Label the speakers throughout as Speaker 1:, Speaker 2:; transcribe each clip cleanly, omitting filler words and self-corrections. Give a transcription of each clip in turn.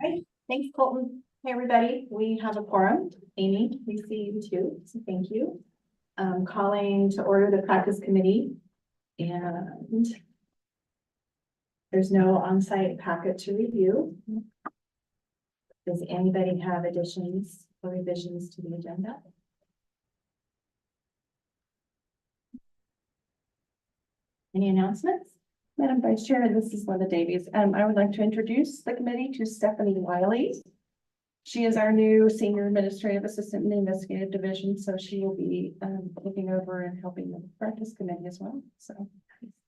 Speaker 1: Right, thanks Colton. Hey, everybody, we have a quorum. Amy, we see you too, so thank you. Calling to order the practice committee and there's no on-site packet to review. Does anybody have additions or revisions to the agenda? Any announcements?
Speaker 2: Madam Vice Chair, this is Linda Davies. I would like to introduce the committee to Stephanie Wiley. She is our new Senior Administrative Assistant in the Investigative Division, so she will be looking over and helping the practice committee as well. So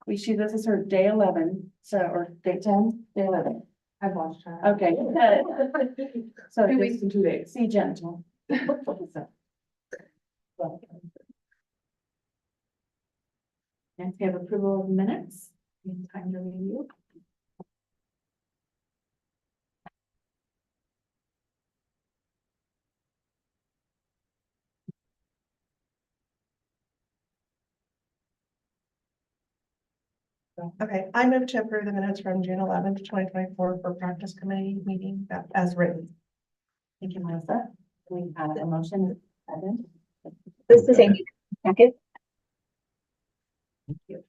Speaker 2: this is her day 11, or day 10, day 11.
Speaker 1: I've watched her.
Speaker 2: Okay. So
Speaker 1: 2 weeks and 2 days.
Speaker 2: Be gentle.
Speaker 1: Next, we have approval of minutes. We have time to review.
Speaker 3: Okay, I move to approve the minutes from June 11th, 2024 for practice committee meeting as written.
Speaker 1: Thank you, Melissa. We have a motion. Second.
Speaker 4: This is Amy. Second.
Speaker 1: Thank you.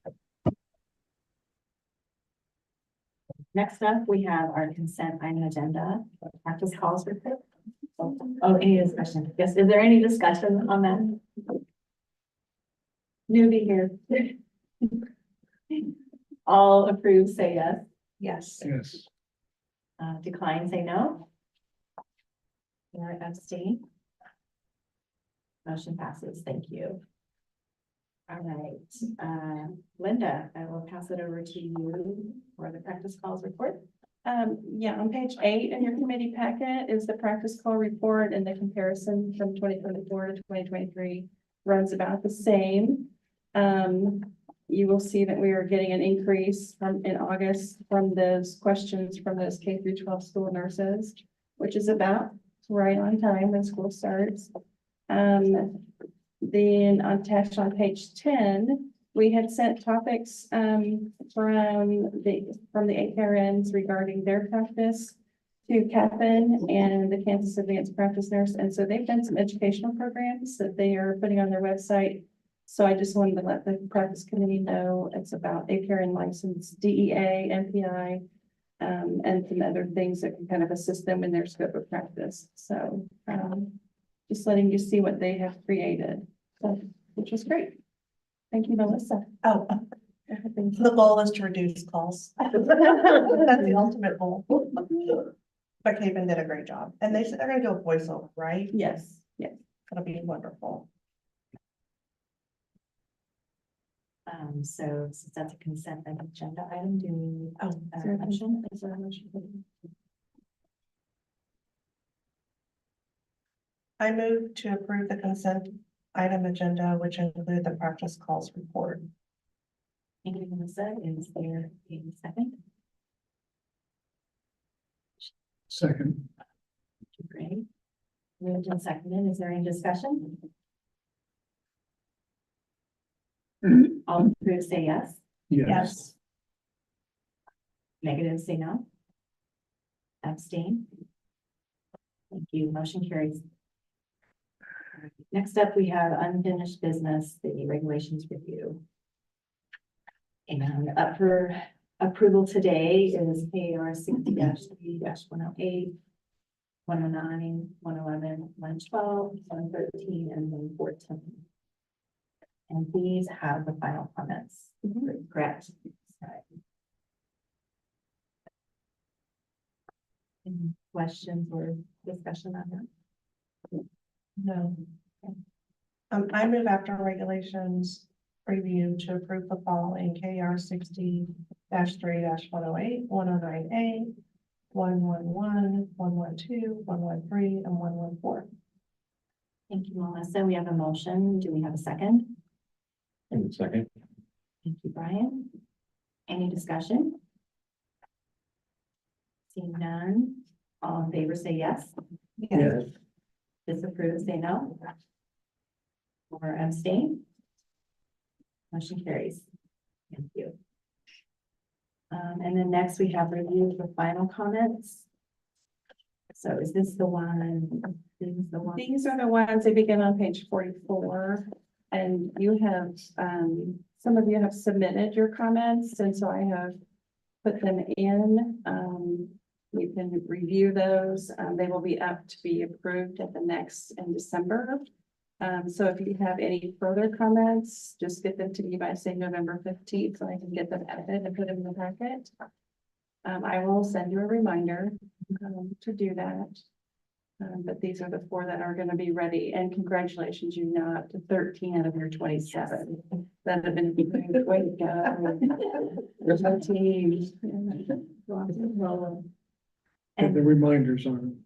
Speaker 1: Next up, we have our consent item agenda, practice calls report. Oh, any discussion? Yes, is there any discussion on that? Newbie here. All approve, say yes.
Speaker 3: Yes.
Speaker 5: Yes.
Speaker 1: Decline, say no. Or abstain. Motion passes. Thank you. All right, Linda, I will pass it over to you for the practice calls report.
Speaker 2: Yeah, on page 8 in your committee packet is the practice call report, and the comparison from 2024 to 2023 runs about the same. You will see that we are getting an increase in August from those questions from those K through 12 school nurses, which is about right on time when school starts. Then attached on page 10, we had sent topics from the AKRNs regarding their practice to CAPN and the Kansas Advanced Practice Nurse. And so they've done some educational programs that they are putting on their website. So I just wanted to let the practice committee know it's about AKRN license, DEA, MPI, and some other things that can kind of assist them in their scope of practice. So just letting you see what they have created, so, which was great. Thank you, Melissa.
Speaker 3: Oh, the goal is to reduce calls. That's the ultimate goal. But Caven did a great job. And they said they're gonna do a voiceover, right?
Speaker 2: Yes, yes.
Speaker 3: It'll be wonderful.
Speaker 1: So since that's a consent agenda item, do we,
Speaker 3: Oh,
Speaker 2: Is there a motion? Is there a motion?
Speaker 3: I move to approve the consent item agenda, which include the practice calls report.
Speaker 1: thank you, Melissa. Is there a second?
Speaker 5: Second.
Speaker 1: Great. Moved and seconded. Is there any discussion? All approve, say yes.
Speaker 5: Yes.
Speaker 1: Negative, say no. Abstain. Thank you. Motion carries. Next up, we have unfinished business, the regulations review. And up for approval today is AR 60-3-108, 109, 111, 112, 113, and 114. And these have the final comments. Correct. Any questions or discussion on that?
Speaker 3: No. I move after regulations review to approve the following KR 60-3-108, 109A, 111, 112, 113, and 114.
Speaker 1: Thank you, Melissa. We have a motion. Do we have a second?
Speaker 5: Second.
Speaker 1: Thank you, Brian. Any discussion? Seeing none, all in favor say yes.
Speaker 5: Yes.
Speaker 1: Disapprove, say no. Or abstain. Motion carries. Thank you. And then next we have review for final comments. So is this the one? This is the one?
Speaker 2: These are the ones, they begin on page 44. And you have, some of you have submitted your comments, and so I have put them in. You can review those. They will be up to be approved at the next in December. So if you have any further comments, just get them to me by, say, November 15th, so I can get them edited and put them in the packet. I will send you a reminder to do that. But these are the 4 that are gonna be ready, and congratulations, you knocked 13 out of your 27 that have been way to go. There's no team.
Speaker 5: And the reminders on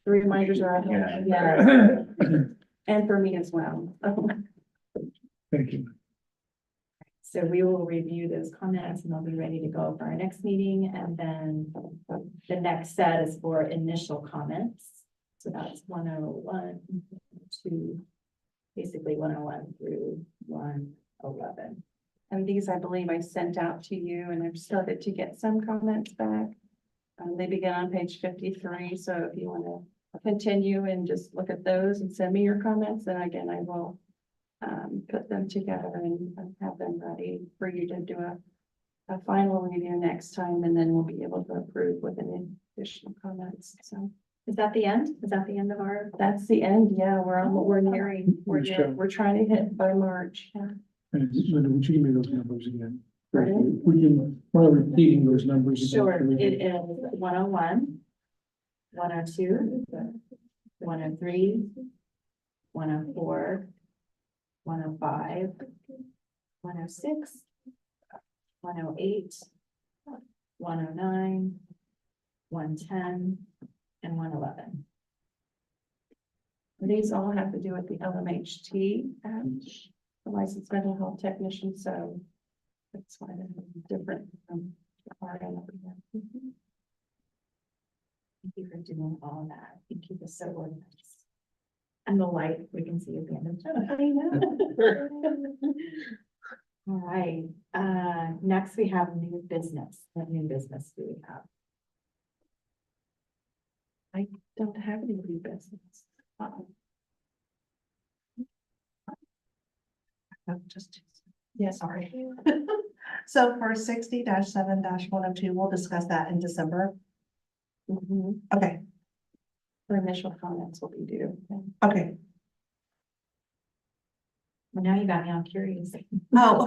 Speaker 2: The reminders are out
Speaker 5: Yeah.
Speaker 2: there, yeah,
Speaker 5: it.
Speaker 2: and for me as well.
Speaker 5: Thank you.
Speaker 1: So we will review those comments and they'll be ready to go for our next meeting. And then the next set is for initial comments. So that's 101 to basically 101 through 111.
Speaker 2: And these, I believe I sent out to you, and I've started to get some comments back. They begin on page 53, so if you want to continue and just look at those and send me your comments, then again, I will put them together and have them ready for you to do a final review next time, and then we'll be able to approve with any additional comments. So
Speaker 1: Is that the end? Is that the end of our?
Speaker 2: that's the end. Yeah, we're nearing,
Speaker 5: Nice job.
Speaker 2: we're trying to hit by March. Yeah.
Speaker 5: And Linda, would you give me those numbers again?
Speaker 2: Pardon?
Speaker 5: We can, while repeating those numbers. again,
Speaker 1: Sure,
Speaker 5: can we-
Speaker 1: it is 101, 102, 103, 104, 105, 106, 108, 109, 110, and 111.
Speaker 2: These all have to do with the LMHT, the licensed mental health technician, so that's why they're different from our end.
Speaker 1: Thank you for doing all that. Thank you for so organized. And the light we can see at the end of the.
Speaker 2: I know.
Speaker 1: All right, next we have new business. What new business do we have?
Speaker 2: Don't have any new business.
Speaker 3: Just,
Speaker 2: Yes,
Speaker 3: sorry. So for 60-7-102, we'll discuss that in December.
Speaker 2: mhm.
Speaker 3: Okay,
Speaker 2: For initial comments will be due.
Speaker 3: okay.
Speaker 1: Well, now you got me all curious.
Speaker 3: Oh,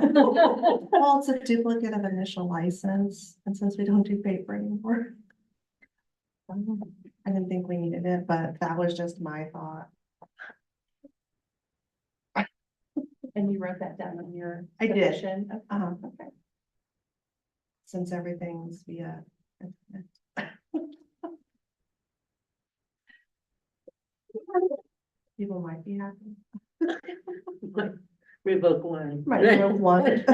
Speaker 3: well, it's a duplicate of initial license, and since we don't do paper anymore. I didn't think we needed it, but that was just my thought.
Speaker 2: And you wrote that down on your.
Speaker 3: I did.
Speaker 2: submission? Okay.
Speaker 3: Since everything's via. internet. People might be happy.
Speaker 6: Revoke one.
Speaker 3: Might revoke one.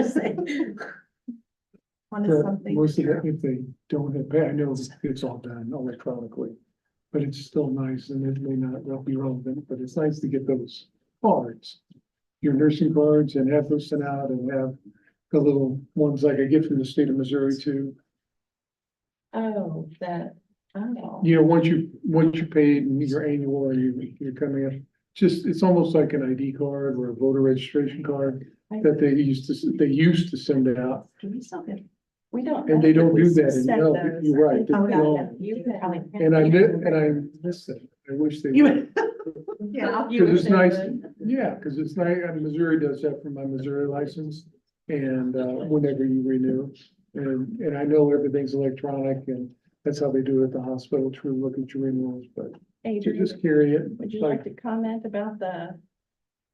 Speaker 3: One is
Speaker 5: For
Speaker 3: something.
Speaker 5: most of that, if they don't have, I know it's all done electronically, but it's still nice, and it may not well be relevant, but it's nice to get those cards. Your nursing cards, and have those sent out, and have the little ones like I get from the state of Missouri too.
Speaker 2: Oh, that, oh.
Speaker 5: You know, once you paid and your annual, or you're coming in, just, it's almost like an ID card or a voter registration card that they used to send out,
Speaker 2: Do we still get? We don't.
Speaker 5: and they don't do
Speaker 2: We
Speaker 5: that
Speaker 2: send
Speaker 5: anymore.
Speaker 2: those.
Speaker 5: You're right. they
Speaker 3: Oh, yeah,
Speaker 5: don't.
Speaker 2: You could probably.
Speaker 5: And I miss it. I wish they.
Speaker 3: You- Yeah.
Speaker 2: You
Speaker 5: Cause it's
Speaker 2: wish they
Speaker 5: nice,
Speaker 2: would.
Speaker 5: yeah, cause it's nice, Missouri does that for my Missouri license, and, whenever you renew. And I know everything's electronic, and that's how they do it at the hospital, to look at your renewals, but to
Speaker 2: Adrian,
Speaker 5: just carry it.
Speaker 2: would you
Speaker 5: like-
Speaker 2: like to comment about the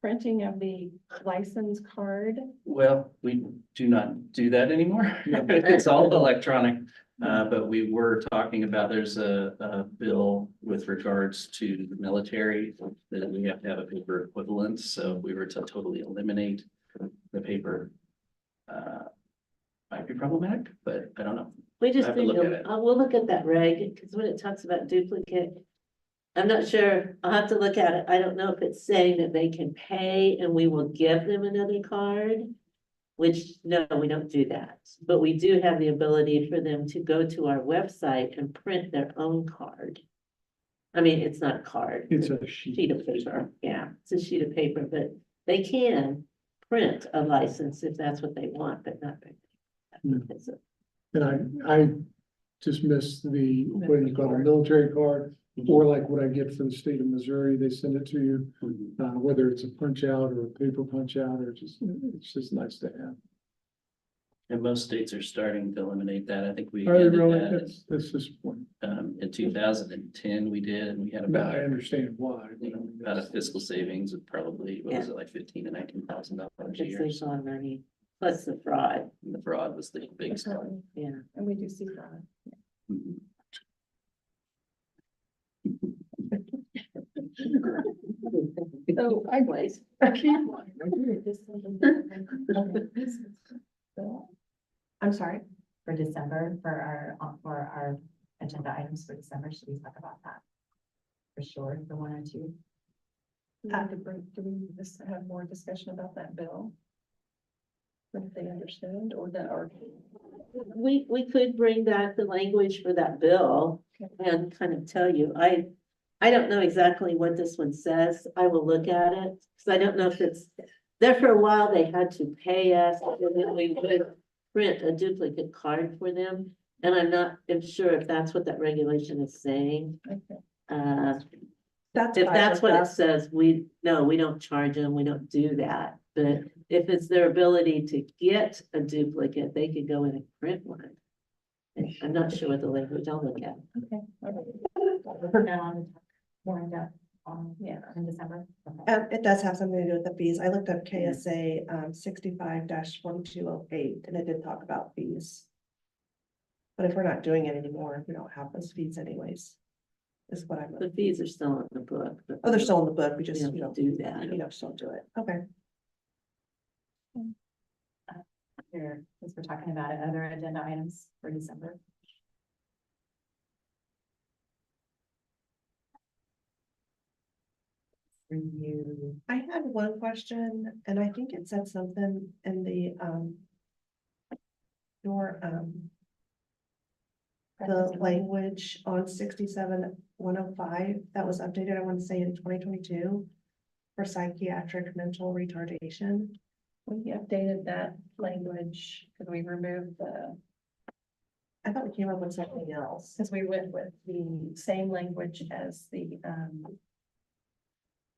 Speaker 2: printing of the license card?
Speaker 7: Well, we do not do that anymore. It's all electronic. But we were talking about, there's a bill with regards to the military that we have to have a paper equivalent. So if we were to totally eliminate the paper, might be problematic, but I don't know.
Speaker 6: We just
Speaker 7: I have to
Speaker 6: need
Speaker 7: look at
Speaker 6: to,
Speaker 7: it.
Speaker 6: we'll look at that reg, because when it talks about duplicate. I'm not sure, I'll have to look at it. I don't know if it's saying that they can pay and we will give them another card. Which, no, we don't do that, but we do have the ability for them to go to our website and print their own card. I mean, it's not a card.
Speaker 5: It's a sheet.
Speaker 6: Sheet of paper, yeah, it's a sheet of paper, but they can print a license if that's what they want, but not.
Speaker 5: Hmm.
Speaker 6: It's a-
Speaker 5: And I just missed the, what do you call it, a military card, or like what I get for the state of Missouri, they send it to you. Whether it's a punch out or a paper punch out, or just, it's just nice to have.
Speaker 7: And most states are starting to eliminate that. I think we
Speaker 5: Are they
Speaker 7: ended
Speaker 5: really?
Speaker 7: that,
Speaker 5: That's disappointing.
Speaker 7: in 2010 we did, and we had
Speaker 5: Now
Speaker 7: about,
Speaker 5: I understand why.
Speaker 7: you know, about a fiscal savings of probably, what was it, like $15,000 to $19,000 a
Speaker 6: It's
Speaker 7: year.
Speaker 6: they saw money, plus the fraud,
Speaker 7: And the fraud was the biggest one.
Speaker 6: yeah.
Speaker 2: And we do see that.
Speaker 7: Mhm.
Speaker 2: So I was.
Speaker 1: I'm sorry, for December, for our agenda items for December, should we talk about that? For sure, the 1 or 2.
Speaker 2: Do we just have more discussion about that bill? If they understand or that, or.
Speaker 6: We could bring back the language for that bill and kind of tell you, I don't know exactly what this one says. I will look at it, because I don't know if it's, there for a while, they had to pay us, and then we would print a duplicate card for them. And I'm not sure if that's what that regulation is saying.
Speaker 3: That's
Speaker 6: If
Speaker 3: fine
Speaker 6: that's
Speaker 3: with
Speaker 6: what it
Speaker 3: us.
Speaker 6: says, we don't charge them, we don't do that. But if it's their ability to get a duplicate, they could go in and print one. And I'm not sure what the language, I'll look at.
Speaker 2: Okay.
Speaker 1: Put that on, more in depth,
Speaker 2: Yeah.
Speaker 1: in December. Okay.
Speaker 3: It does have something to do with the fees. I looked up KSA 65-4208 and it did talk about fees. But if we're not doing it anymore, we don't have those fees anyways. Is what I'm,
Speaker 6: The fees are still on the book. but
Speaker 3: oh, they're still in the book. We
Speaker 6: We
Speaker 3: just,
Speaker 6: don't do that.
Speaker 3: still do it. Okay.
Speaker 1: Here, since we're talking about it, other agenda items for December. Review.
Speaker 3: I had one question and I think it said something in the, the language on 67-105 that was updated, I want to say in 2022 for psychiatric mental retardation.
Speaker 2: We updated that language because we removed the,
Speaker 3: I thought we came up with something else.
Speaker 2: because we went with the same language as the,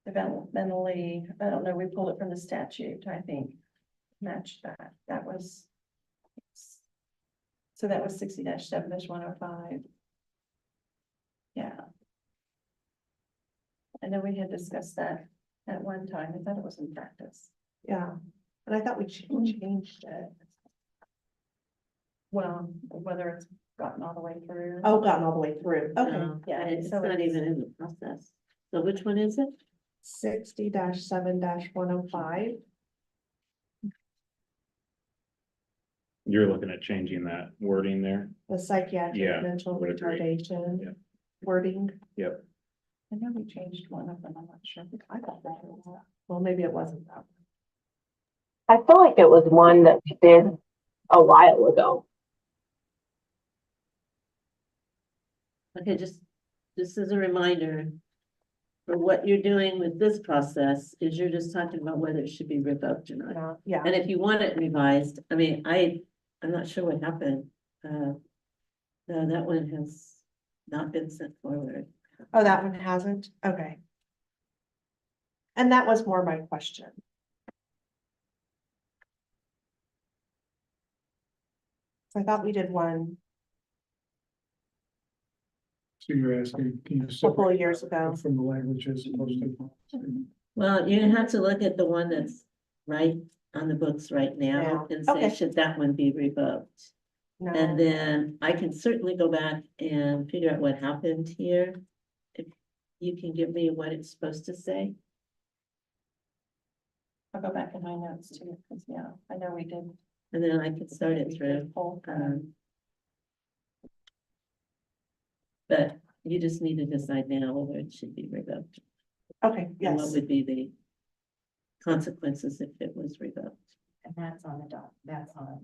Speaker 2: developmentally, I don't know, we pulled it from the statute, I think, matched that. That was. So that was 60-7-105. Yeah. I know we had discussed that at one time. I thought it was in practice.
Speaker 3: Yeah, and I thought we changed it.
Speaker 2: Well, whether it's gotten all the way through.
Speaker 3: Oh, gotten all the way through. Okay.
Speaker 6: No,
Speaker 2: Yeah,
Speaker 6: It's
Speaker 2: so
Speaker 6: not
Speaker 2: it's-
Speaker 6: even in the process. So which one is it?
Speaker 3: 60-7-105.
Speaker 8: You're looking at changing that wording there?
Speaker 3: The psychiatric
Speaker 8: Yeah,
Speaker 3: mental
Speaker 8: would agree.
Speaker 3: retardation
Speaker 8: Yeah.
Speaker 3: wording.
Speaker 8: Yep.
Speaker 2: I know we changed one of them. I'm not sure. I thought that was that.
Speaker 3: Well, maybe it wasn't that.
Speaker 4: I feel like it was one that we did a while ago.
Speaker 6: Okay, just as a reminder. For what you're doing with this process is you're just talking about whether it should be revoked or not.
Speaker 3: Yeah,
Speaker 6: And if you want it revised, I mean, I'm not sure what happened. No, that one has not been sent forward.
Speaker 3: oh, that one hasn't, okay. And that was more my question. So I thought we did one
Speaker 5: So you're asking, can you
Speaker 3: a couple
Speaker 5: separate
Speaker 3: of years ago.
Speaker 5: from the language as opposed to?
Speaker 6: Well, you have to look at the one that's right on the books right now
Speaker 3: Yeah,
Speaker 6: and say,
Speaker 3: okay.
Speaker 6: should that one be revoked?
Speaker 3: No.
Speaker 6: And then I can certainly go back and figure out what happened here. If you can give me what it's supposed to say.
Speaker 2: I'll go back in my notes too, because yeah, I know we did.
Speaker 6: And then I can start it through.
Speaker 2: Pull,
Speaker 6: But you just need to decide now whether it should be revoked.
Speaker 3: Okay,
Speaker 6: And what
Speaker 3: yes,
Speaker 6: would be the consequences if it was revoked?
Speaker 1: And that's on the doc, that's on,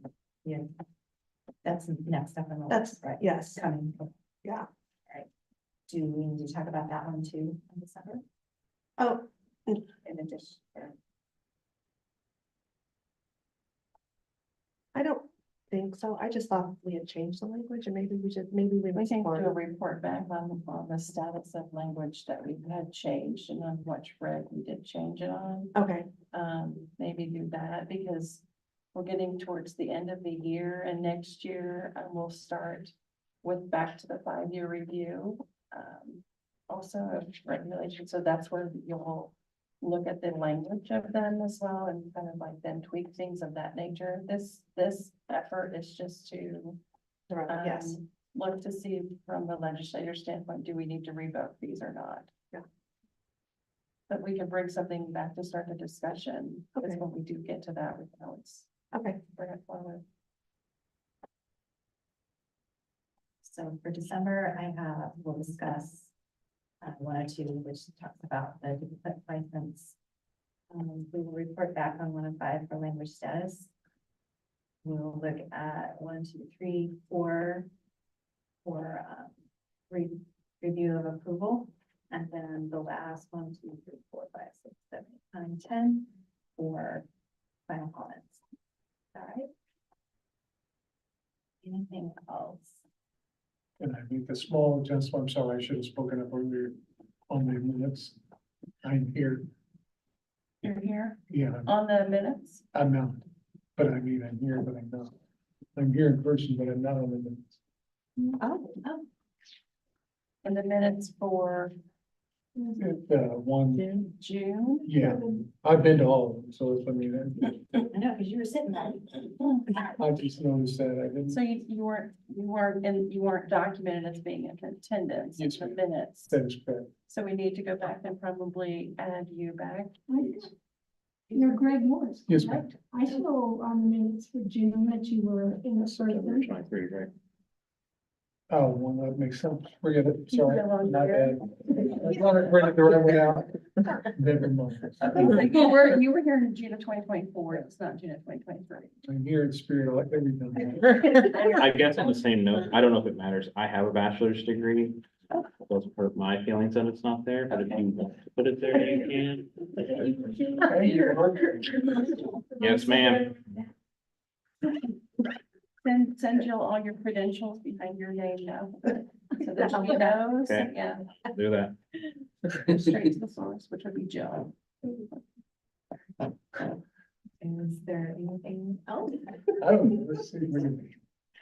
Speaker 1: yeah. That's next up on the
Speaker 3: That's
Speaker 1: list, right?
Speaker 3: yes,
Speaker 1: Coming.
Speaker 3: yeah.
Speaker 1: do we need to talk about that one too in December?
Speaker 3: Oh,
Speaker 1: In addition,
Speaker 3: I don't think so. I just thought we had changed the language and maybe we
Speaker 2: We
Speaker 3: missed
Speaker 2: can do a
Speaker 3: one.
Speaker 2: report back on the status of language that we had changed and on which Fred we did change it on.
Speaker 3: Okay,
Speaker 2: Maybe do that because we're getting towards the end of the year and next year we'll start with back to the 5-year review. Also of regulations, so that's where you'll look at the language of them as well and kind of like then tweak things of that nature. This effort is just to
Speaker 3: yes,
Speaker 2: look to see from the legislator standpoint, do we need to revoke these or not?
Speaker 3: Yeah.
Speaker 2: But we can bring something back to start the discussion, because
Speaker 3: Okay.
Speaker 2: when we do get to that, we can always
Speaker 3: okay.
Speaker 2: bring it forward.
Speaker 1: so for December, we'll discuss one or two, which talks about the duplicate license. We will report back on 1 and 5 for language status. We'll look at 1, 2, 3, 4 for review of approval. And then the last 1, 2, 3, 4, 5, 6, 7, 8, 9, 10 for final comments. All right. Anything else?
Speaker 5: And I make a small adjustment, I'm sorry, I should have spoken up earlier on the minutes. I'm here,
Speaker 2: You're here
Speaker 5: yeah,
Speaker 2: on the minutes?
Speaker 5: I'm not, but I mean, I'm here, but I'm not. I'm here in person, but I'm not on the minutes.
Speaker 1: Oh,
Speaker 2: In the minutes for
Speaker 5: One,
Speaker 2: June?
Speaker 5: yeah, I've been to all of them, so if I mean,
Speaker 1: I know, because you were sitting there.
Speaker 5: I just noticed that I didn't,
Speaker 2: So you weren't documented as being in attendance in
Speaker 5: Yes,
Speaker 2: the
Speaker 5: ma'am.
Speaker 2: minutes.
Speaker 5: that is correct.
Speaker 2: So we need to go back and probably add you back.
Speaker 9: You're Greg Morris.
Speaker 5: Yes, ma'am.
Speaker 9: correct? I saw on the minutes for June that you were in the
Speaker 8: September
Speaker 9: person.
Speaker 8: 23, right?
Speaker 5: Oh, well, that makes sense, forget it, sorry,
Speaker 2: No longer
Speaker 5: my
Speaker 2: there.
Speaker 5: bad. I thought I printed the right one out. Never mind.
Speaker 2: You were here in June of 2024. It's not June of 2023.
Speaker 5: I'm here in spirit, I like every time.
Speaker 8: I guess on the same note, I don't know if it matters. I have a bachelor's degree. Doesn't hurt my feelings that it's not there, but if you want to put it there, you can. Yes, ma'am.
Speaker 2: Send Jill all your credentials behind your name now. So that she knows,
Speaker 8: Okay.
Speaker 2: yeah,
Speaker 8: Do that.
Speaker 2: straight to the source, which would be Jill.
Speaker 1: Is there anything else?
Speaker 5: I don't know, let's see. if we can-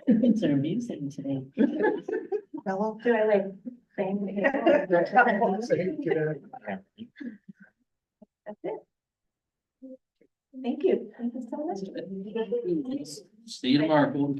Speaker 6: It's our music today.
Speaker 3: Hello?
Speaker 1: Do I like bang the table?
Speaker 5: Say, get out.
Speaker 1: That's it. Thank you. Thank you so much.
Speaker 7: See you tomorrow.